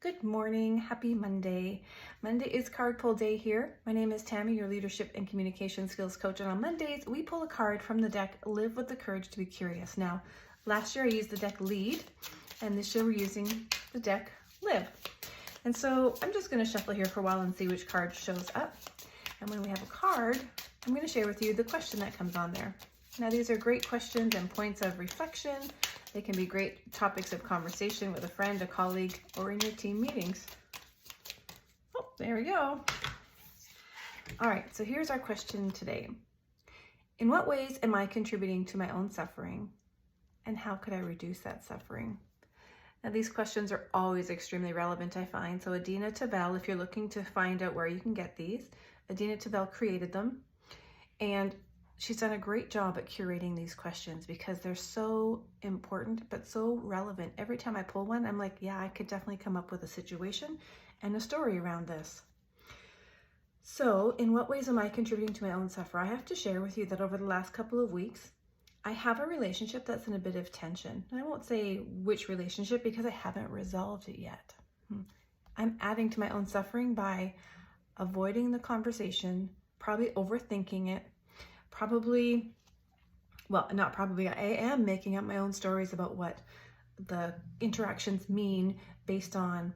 Good morning. Happy Monday. Monday is card pull day here. My name is Tammy, your leadership and communication skills coach. And on Mondays, we pull a card from the deck, Live with the Courage to be Curious. Now, last year I used the deck Lead, and this year we're using the deck Live. And so I'm just going to shuffle here for a while and see which card shows up. And when we have a card, I'm going to share with you the question that comes on there. Now, these are great questions and points of reflection. They can be great topics of conversation with a friend, a colleague, or in your team meetings. Oh, there we go. All right, so here's our question today. In what ways am I contributing to my own suffering? And how could I reduce that suffering? Now, these questions are always extremely relevant, I find. So Adina Tavel, if you're looking to find out where you can get these, Adina Tavel created them. And she's done a great job at curating these questions because they're so important, but so relevant. Every time I pull one, I'm like, yeah, I could definitely come up with a situation and a story around this. So in what ways am I contributing to my own suffering? I have to share with you that over the last couple of weeks, I have a relationship that's in a bit of tension. And I won't say which relationship because I haven't resolved it yet. I'm adding to my own suffering by avoiding the conversation, probably overthinking it, I am making up my own stories about what the interactions mean based on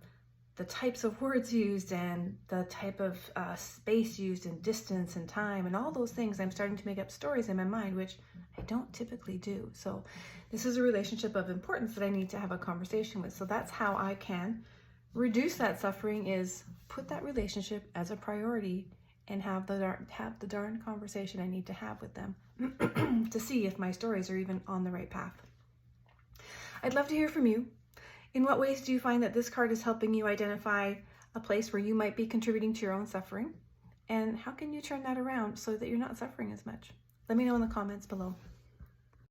the types of words used and the type of space used and distance and time and all those things. I'm starting to make up stories in my mind, which I don't typically do. So this is a relationship of importance that I need to have a conversation with. So that's how I can reduce that suffering, is put that relationship as a priority and have the darn conversation I need to have with them to see if my stories are even on the right path. I'd love to hear from you. In what ways do you find that this card is helping you identify a place where you might be contributing to your own suffering? And how can you turn that around so that you're not suffering as much? Let me know in the comments below.